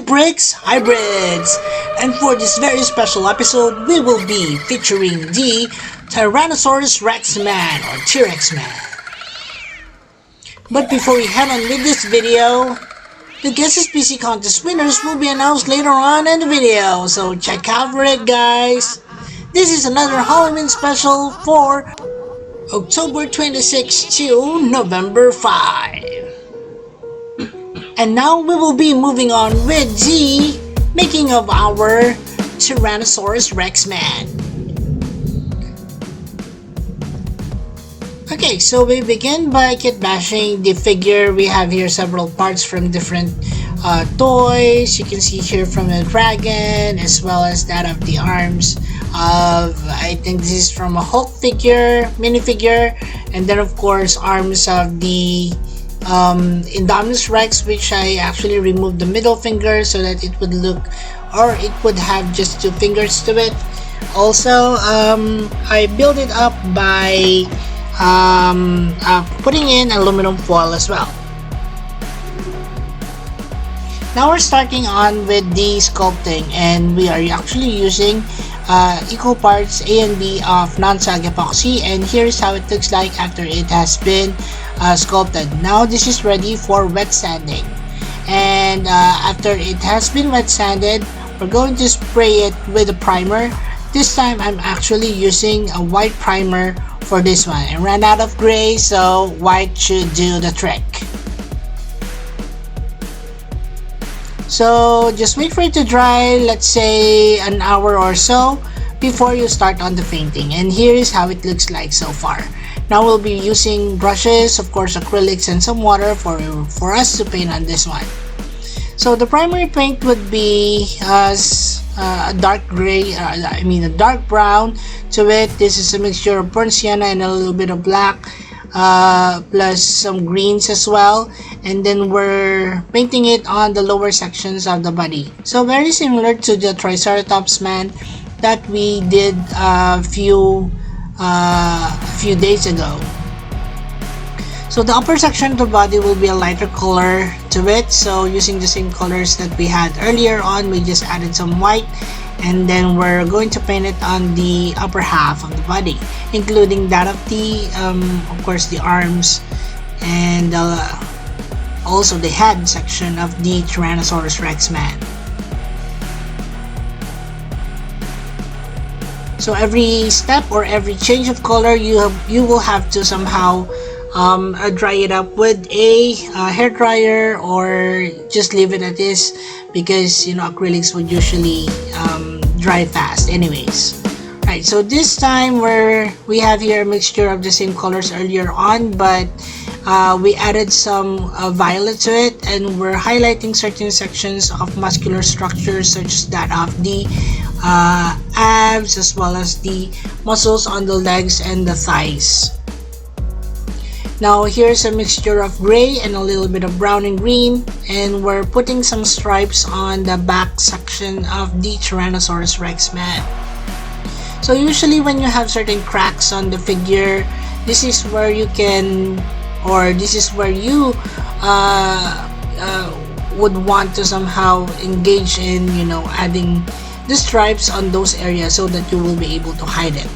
bricks hybrids, and for this very special episode we will be featuring the Tyrannosaurus Rexman or T-REXMAN. But before we head on with this video, the Guess This PC contest winners will be announced later on in the video, so check out for it, guys. This is another Halloween special for October 26 to November 5. And now we will be moving on with the making of our Tyrannosaurus Rexman. Okay, so we begin by kit bashing the figure. We have here several parts from different toys. You can see here from a dragon as well as that of the arms of, I think this is from a Hulk figure, minifigure, and then of course arms of the Indominus Rex, which I actually removed the middle finger so that it would look, or it would have just two fingers to it. Also, I built it up by putting in aluminum foil as well. Now we're starting on with the sculpting, and we are actually using equal parts A and B of non-sag epoxy, and here's how it looks like after it has been sculpted. Now this is ready for wet sanding, and after it has been wet sanded, we're going to spray it with a primer. This time I'm actually using a white primer for this one. I ran out of gray, so white should do the trick. So just wait for it to dry, let's say an hour or so before you start on the painting, and here is how it looks like so far. Now we'll be using brushes, of course acrylics, and some water for us to paint on this one. So the primary paint would be a dark gray, a dark brown to it. This is a mixture of burnt sienna and a little bit of black, plus some greens as well, and then we're painting it on the lower sections of the body. So very similar to the Triceratops man that we did a few days ago. So the upper section of the body will be a lighter color to it, so using the same colors that we had earlier on, we just added some white, and then we're going to paint it on the upper half of the body, including that of the of course the arms, and also the head section of the Tyrannosaurus Rexman. So every step or every change of color, you will have to somehow dry it up with a hair dryer, or just leave it at this, because you know acrylics would usually dry fast anyways. Right, so this time we have here a mixture of the same colors earlier on, but we added some violet to it, and we're highlighting certain sections of muscular structures such as that of the abs, as well as the muscles on the legs and the thighs. Now here's a mixture of gray and a little bit of brown and green, and we're putting some stripes on the back section of the Tyrannosaurus Rexman. So usually when you have certain cracks on the figure, this is where you can, or this is where you would want to somehow engage in, you know, adding the stripes on those areas so that you will be able to hide it.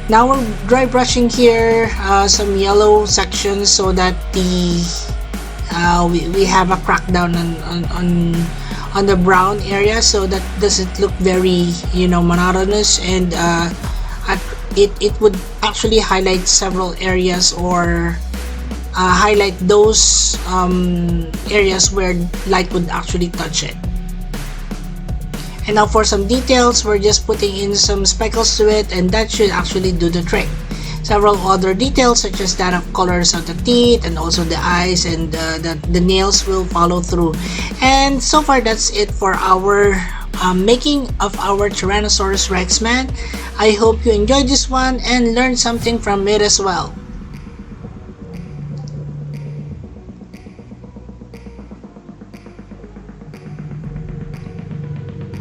Now we're dry brushing here some yellow sections so that we have a crackdown on the brown area, so that doesn't look very, you know, monotonous, and it would actually highlight several areas, or highlight those areas where light would actually touch it. And now for some details, we're just putting in some speckles to it, and that should actually do the trick. Several other details such as that of colors of the teeth and also the eyes, and the nails will follow through. And so far that's it for our making of our Tyrannosaurus Rexman. I hope you enjoyed this one and learned something from it as well.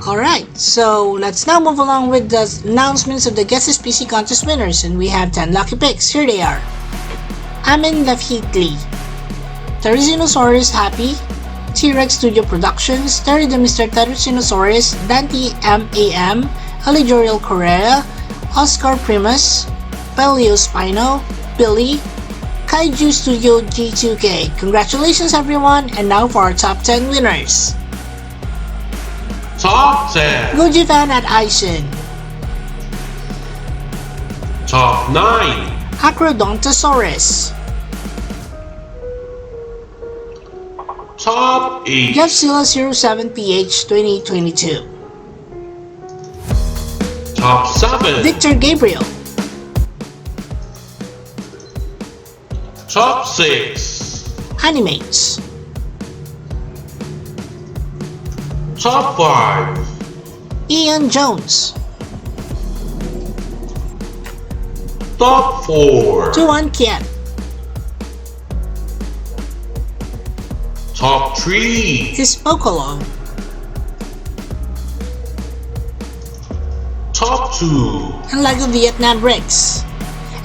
Alright, so let's now move along with the announcements of the Guess This PC contest winners, and we have 10 lucky picks. Here they are. Amin Lafhitli, Therizinosaurus Happy, T-Rex Studio Productions, Terry the Mr. Tyrannosaurus, Dante M.A.M., Aligorial Correa, Oscar Primus, Pelio Spino, Billy, Kaiju Studio G2K. Congratulations everyone, and now for our top 10 winners. Top 10. Goji Fan at Aisin. Top 9. Acrodontosaurus. Top 8. Jeffzilla 07PH 2022. Top 7. Victor Gabriel. Top 6. Animates. Top 5. Ian Jones. Top 4. Tuan Kiet. Top 3. Ispokolo. Top 2. And Lego Vietnam Rex.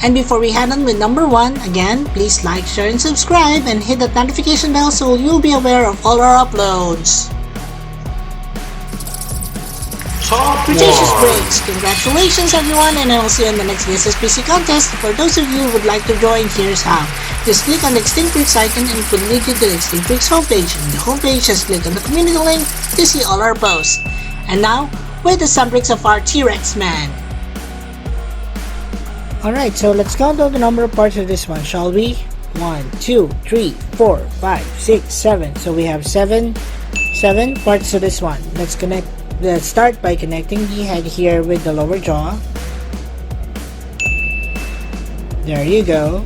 And before we head on with number 1, again, please like, share, and subscribe, and hit that notification bell so you'll be aware of all our uploads. Top 1. Cretaceous Breaks. Congratulations everyone, and I will see you in the next VSSPC contest. For those of you who would like to join, here's how. Just click on the Extinct Freaks icon and it will lead you to the Extinct Freaks homepage. On the homepage, just click on the community link to see all our posts. And now, with the sunbricks of our T-REXMAN. Alright, so let's count down the number of parts of this one, shall we? 1, 2, 3, 4, 5, 6, 7. So we have 7 parts to this one. Let's start by connecting the head here with the lower jaw. There you go.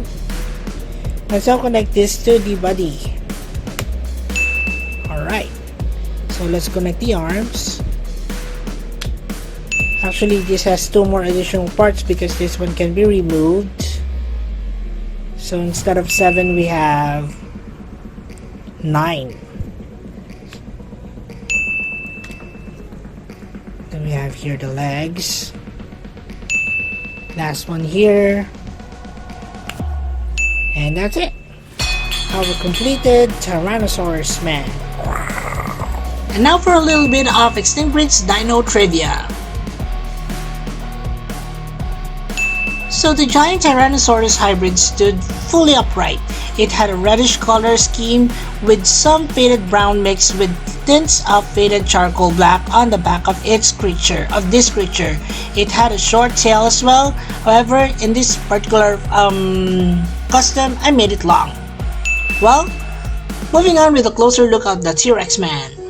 Let's now connect this to the body. Alright, so let's connect the arms. Actually, this has 2 more additional parts because this one can be removed. So instead of 7, we have 9. Then we have here the legs. Last one here. And that's it. Our completed Tyrannosaurus man. And now for a little bit of Extinct Freaks Dino Trivia. So the giant Tyrannosaurus hybrid stood fully upright. It had a reddish color scheme with some faded brown mixed with tints of faded charcoal black on the back of this creature. It had a short tail as well. However, in this particular custom, I made it long. Well, moving on with a closer look at the T-REXMAN.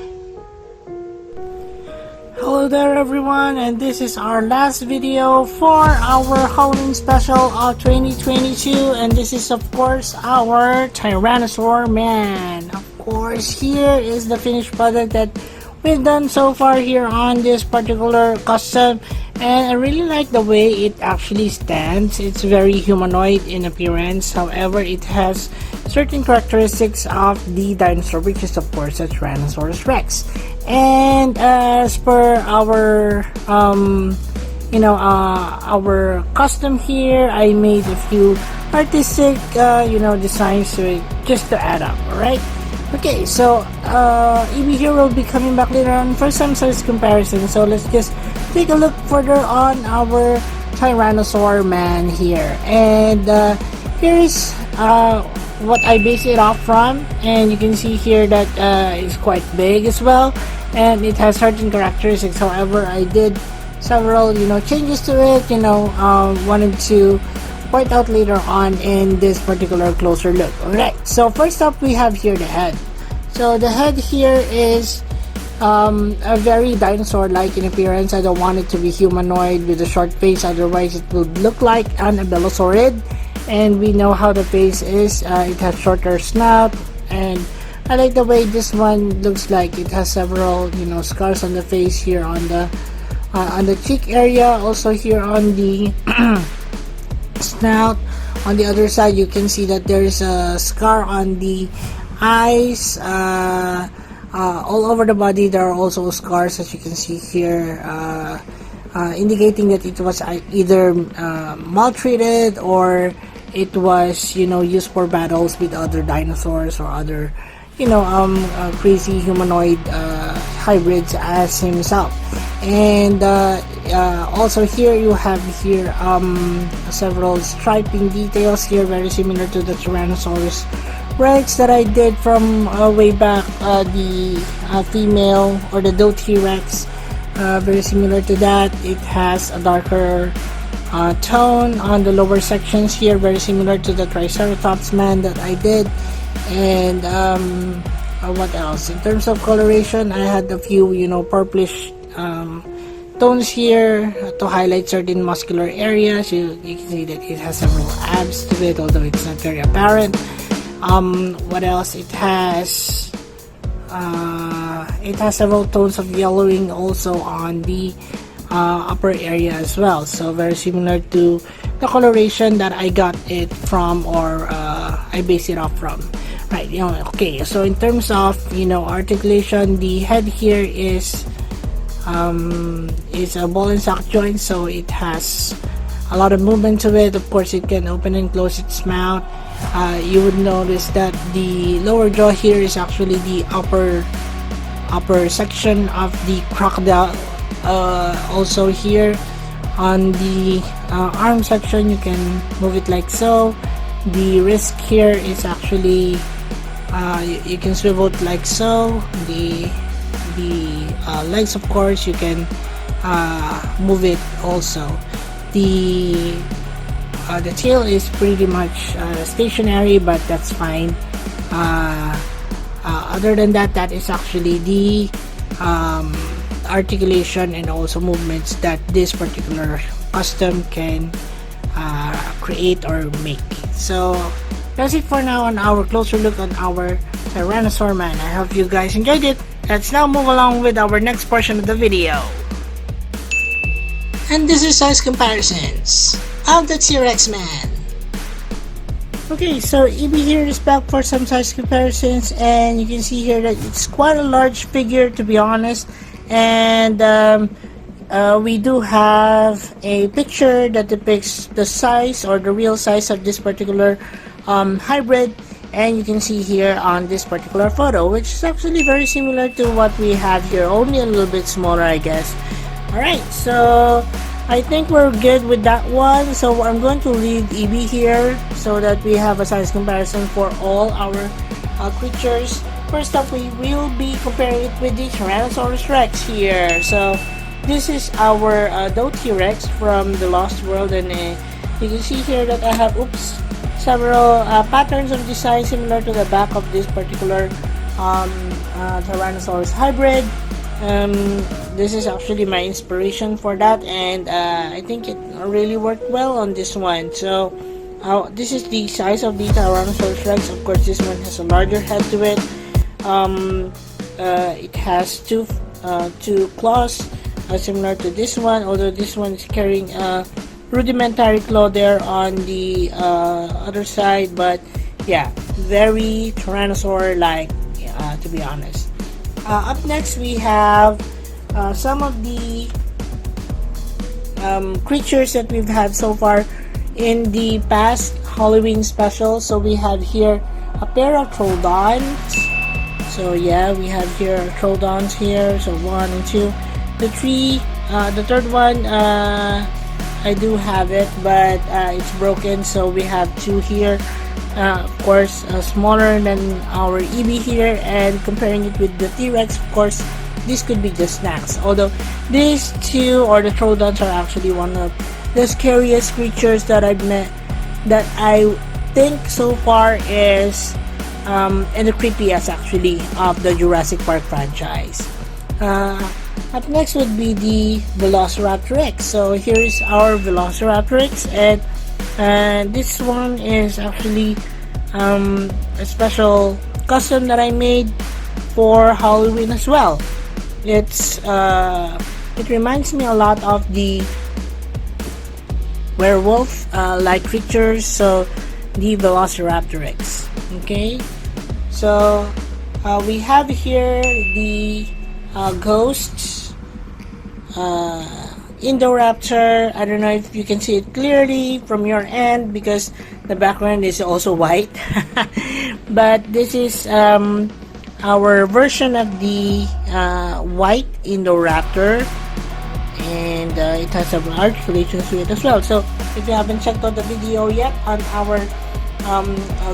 Hello there everyone, and this is our last video for our Halloween special of 2022, and this is of course our Tyrannosaur man. Of course, here is the finished product that we've done so far here on this particular custom, and I really like the way it actually stands. It's very humanoid in appearance. However, it has certain characteristics of the dinosaur, which is of course a Tyrannosaurus Rex. And as per our our custom here, I made a few artistic designs to it just to add up. All right. Okay, so EB here will be coming back later on for some size comparison. So let's just take a look further on our Tyrannosaur man here, and here is what I base it off from, and you can see here that it's quite big as well, and it has certain characteristics. However, I did several changes to it. Wanted to point out later on in this particular closer look. Alright, so first up we have here the head. So the head here is a very dinosaur-like in appearance. I don't want it to be humanoid with a short face, otherwise it would look like an abelosaurid. And we know how the face is. It has shorter snout, and I like the way this one looks like. It has several scars on the face here on the cheek area, also here on the snout. On the other side, you can see that there is a scar on the eyes. All over the body there are also scars, as you can see here, indicating that it was either maltreated or it was used for battles with other dinosaurs or other crazy humanoid hybrids as himself. And also here you have here several striping details here, very similar to the Tyrannosaurus Rex that I did from way back, the female or the doe T-Rex, very similar to that. It has a darker tone on the lower sections here, very similar to the Triceratops man that I did. And what else? In terms of coloration, I had a few, purplish tones here to highlight certain muscular areas. You can see that it has several abs to it, although it's not very apparent. What else? It has several tones of yellowing also on the upper area as well, so very similar to the coloration that I got it from, or I based it off from, right? Okay, so in terms of articulation, the head here is a ball and sock joint, so it has a lot of movement to it. Of course, it can open and close its mouth. You would notice that the lower jaw here is actually the upper section of the crocodile. Also here on the arm section, you can move it like so. The wrist here is actually you can swivel it like so. The legs, of course, you can move it also. The tail is pretty much stationary, but that's fine. Other than that, that is actually the articulation and also movements that this particular custom can create or make. So that's it for now on our closer look on our Tyrannosaur man. I hope you guys enjoyed it. Let's now move along with our next portion of the video. And this is size comparisons of the T-REXMAN. Okay, so EB here is back for some size comparisons, and you can see here that it's quite a large figure, to be honest. And we do have a picture that depicts the size or the real size of this particular hybrid, and you can see here on this particular photo, which is actually very similar to what we have here, only a little bit smaller, I guess. Alright, so I think we're good with that one. So I'm going to leave EB here so that we have a size comparison for all our creatures. First up, we will be comparing it with the Tyrannosaurus Rex here. So this is our doe T-Rex from the Lost World, and you can see here that I have several patterns of design similar to the back of this particular Tyrannosaurus hybrid. This is actually my inspiration for that, and I think it really worked well on this one. So this is the size of the Tyrannosaurus Rex. Of course, this one has a larger head to it. It has two claws, similar to this one, although this one is carrying a rudimentary claw there on the other side. But yeah, very Tyrannosaur-like, to be honest. Up next, we have some of the creatures that we've had so far in the past Halloween special. So we have here a pair of Troodons. So yeah, we have here Troodons here. So 1 and 2. The third one, I do have it, but it's broken. So we have 2 here. Of course, smaller than our EB here, and comparing it with the T-Rex, of course, this could be just snacks. Although these two, or the Troodons, are actually one of the scariest creatures that I've met, that I think so far is and the creepiest actually of the Jurassic Park franchise. Up next would be the Velociraptor X. So here is our Velociraptor X, and this one is actually a special custom that I made for Halloween as well. It reminds me a lot of the werewolf like creatures, so the Velociraptor X. Okay, so we have here the ghosts, Indoraptor. I don't know if you can see it clearly from your end because the background is also white. But this is our version of the white Indoraptor, and it has some articulations to it as well. So if you haven't checked out the video yet on our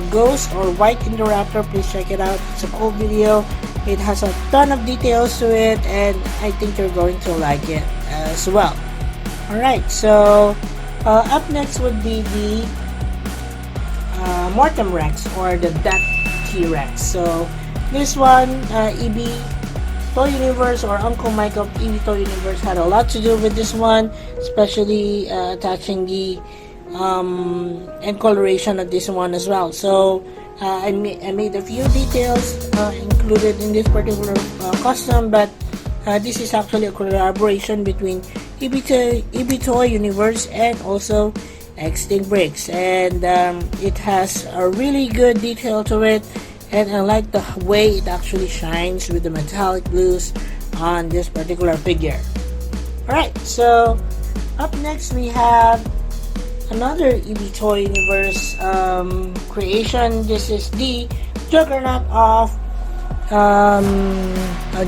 ghost or white Indoraptor, please check it out. It's a cool video. It has a ton of details to it, and I think you're going to like it as well. Alright, so up next would be the Mortem Rex, or the Death T-Rex. So this one, EB Toy Universe, or Uncle Mike of EB Toy Universe, had a lot to do with this one, especially attaching the and coloration of this one as well. So I made a few details included in this particular custom, but this is actually a collaboration between EB Toy Universe and also Extinct Bricks, and it has a really good detail to it, and I like the way it actually shines with the metallic blues on this particular figure. Alright, so up next we have another EB Toy Universe creation. This is the Juggernaut of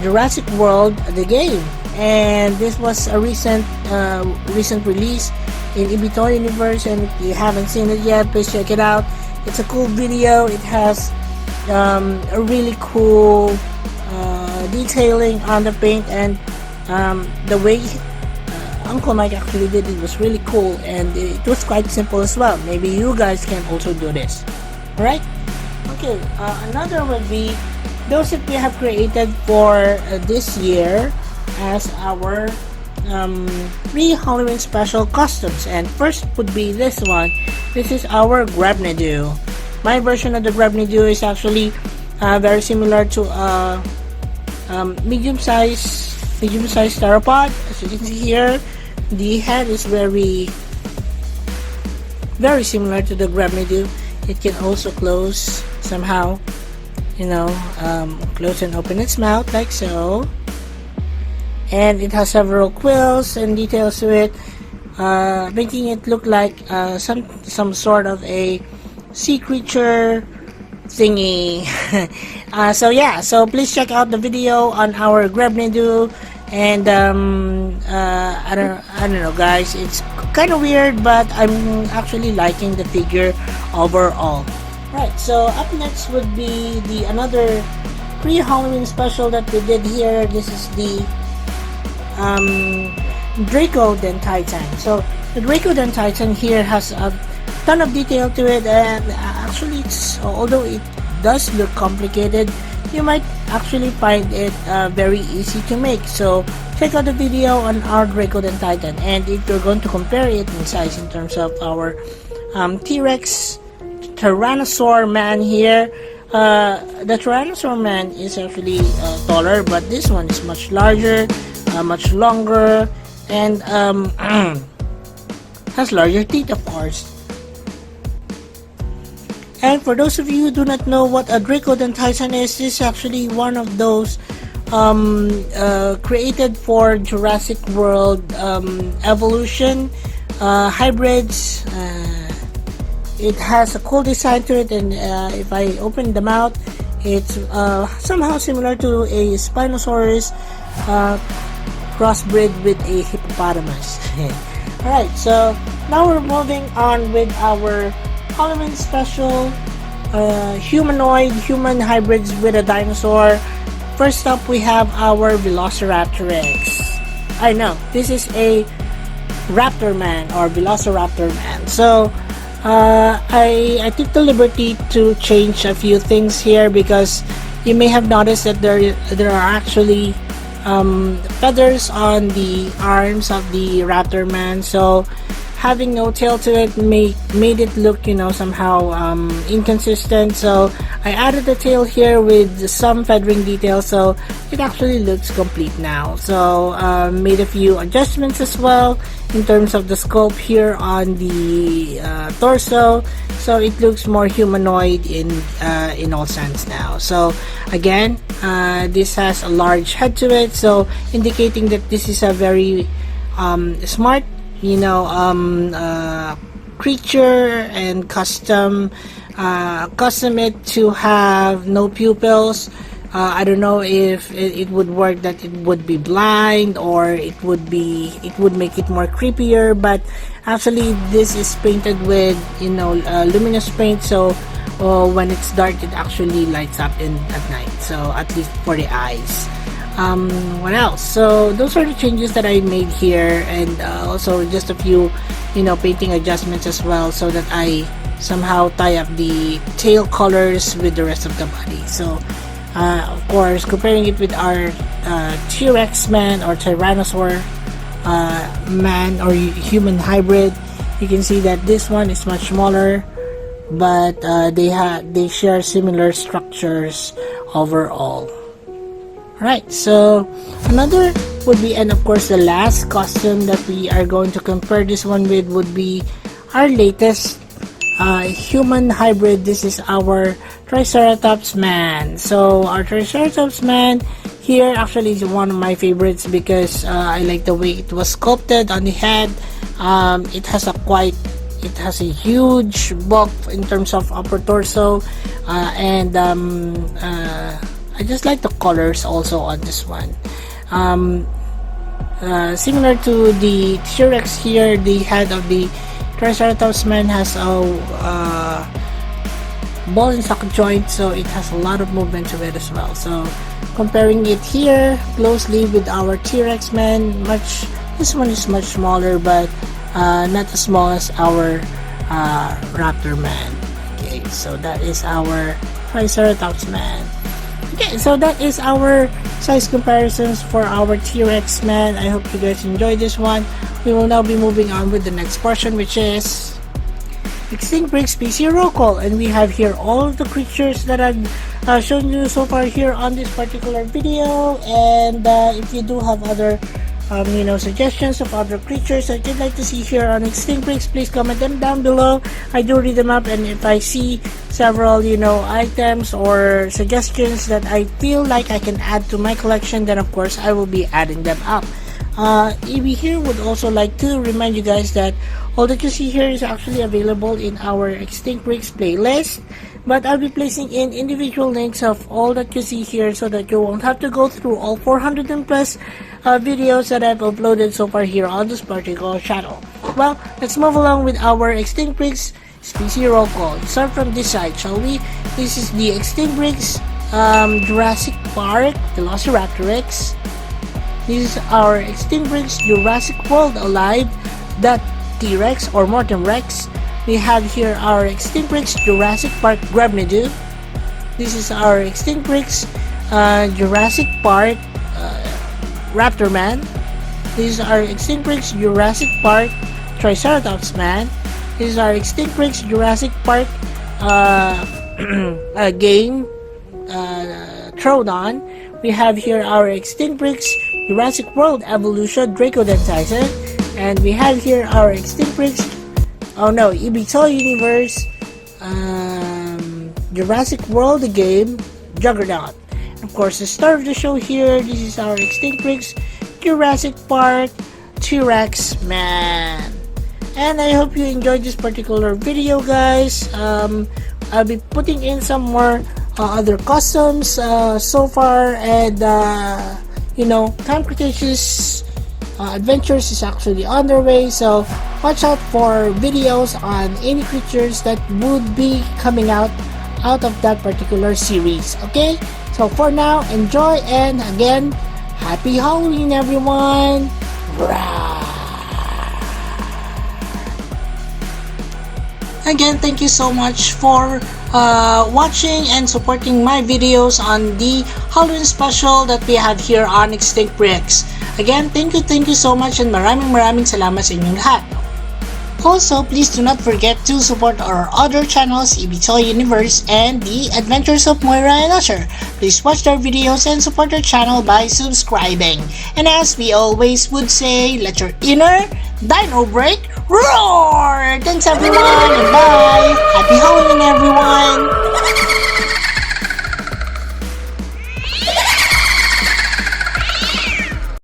Jurassic World, the game, and this was a recent release in EB Toy Universe, and if you haven't seen it yet, please check it out. It's a cool video. It has a really cool detailing on the paint, and the way Uncle Mike actually did it was really cool, and it was quite simple as well. Maybe you guys can also do this. Alright? Okay, another would be those that we have created for this year as our pre-Halloween special customs, and first would be this one. This is our Grabnidoo. My version of the Grabnidoo is actually very similar to a medium-sized theropod. As you can see here, the head is very similar to the Grabnidoo. It can also close somehow, close and open its mouth like so. And it has several quills and details to it, making it look like some sort of a sea creature thingy. So please check out the video on our Grabnidoo, and I don't know guys, it's kind of weird, but I'm actually liking the figure overall. Right, so up next would be another pre-Halloween special that we did here. This is the Dracodon Titan. So the Dracodon Titan here has a ton of detail to it, and actually although it does look complicated, you might actually find it very easy to make. So check out the video on our Dracodon Titan, and if you're going to compare it in size in terms of our T-Rex Tyrannosaur man here, the Tyrannosaur man is actually taller, but this one is much larger, much longer, and has larger teeth, of course. And for those of you who do not know what a Dracodon Titan is, this is actually one of those created for Jurassic World evolution hybrids. It has a cool design to it, and if I open the mouth, it's somehow similar to a Spinosaurus crossbred with a hippopotamus. Alright, so now we're moving on with our Halloween special human hybrids with a dinosaur. First up, we have our Velociraptor X. I know, this is a Raptor Man or Velociraptor Man. So I took the liberty to change a few things here, because you may have noticed that there are actually feathers on the arms of the Raptor Man. So having no tail to it made it look, somehow inconsistent. So I added the tail here with some feathering detail, so it actually looks complete now. So made a few adjustments as well in terms of the sculpt here on the torso, so it looks more humanoid in all sense now. So again, this has a large head to it, so indicating that this is a very smart creature, and custom it to have no pupils, I don't know if it would work that it would be blind, or it would make it more creepier, but actually this is painted with, you know, luminous paint, so when it's dark it actually lights up at night, so at least for the eyes. What else? So those are the changes that I made here, and also just a few, you know, painting adjustments as well, so that I somehow tie up the tail colors with the rest of the body. So of course, comparing it with our T-REXMAN or Tyrannosaur man or human hybrid, you can see that this one is much smaller, but they share similar structures overall. Alright, so another would be, and of course the last costume that we are going to compare this one with would be our latest human hybrid. This is our Triceratops man. So our Triceratops man here actually is one of my favorites because I like the way it was sculpted on the head. It has a huge bulk in terms of upper torso, and I just like the colors also on this one. Similar to the T-Rex here, the head of the Triceratops man has a ball and socket joint, so it has a lot of movement to it as well. So comparing it here closely with our T-Rex man, this one is much smaller, but not as small as our Raptor man. Okay, so that is our Triceratops man. Okay, so that is our size comparisons for our T-Rex man. I hope you guys enjoyed this one. We will now be moving on with the next portion, which is Extinct Break Species Roll Call, and we have here all of the creatures that I've shown you so far here on this particular video. And if you do have other you know, suggestions of other creatures that you'd like to see here on Extinct Breaks, please comment them down below. I do read them up, and if I see several, you know, items or suggestions that I feel like I can add to my collection, then of course I will be adding them up. EB here would also like to remind you guys that all that you see here is actually available in our Extinct Breaks playlist, but I'll be placing in individual links of all that you see here so that you won't have to go through all 400 and plus videos that I've uploaded so far here on this particular channel. Well, let's move along with our Extinct Breaks Species Roll Call. Let's start from this side, shall we? This is the Extinct Breaks Jurassic Park Velociraptor. This is our Extinct Breaks Jurassic World Alive, that T-Rex or Mortem Rex. We have here our Extinct Breaks Jurassic Park Grabnidu. This is our Extinct Breaks Jurassic Park Raptor Man. This is our Extinct Breaks Jurassic Park Triceratops Man. This is our Extinct Breaks Jurassic Park game Troodon. We have here our Extinct Breaks Jurassic World Evolution Dracodentyson, and we have here our Extinct Breaks EB Toy Universe Jurassic World game Juggernaut. Of course, the star of the show here, this is our Extinct Breaks Jurassic Park T-Rex Man. And I hope you enjoyed this particular video, guys. I'll be putting in some more other customs so far, and you know, Time Cretaceous Adventures is actually underway, so watch out for videos on any creatures that would be coming out of that particular series. Okay, so for now, enjoy, and again, happy Halloween, everyone. Again, thank you so much for watching and supporting my videos on the Halloween special that we have here on Extinct Breaks. Again, thank you so much, and maraming salamat sa inyong lahat. Also, please do not forget to support our other channels, EB Toy Universe and The Adventures of Moira and Usher. Please watch their videos and support their channel by subscribing. And as we always would say, let your inner dino break roar! Thanks everyone, and bye! Happy Halloween, everyone!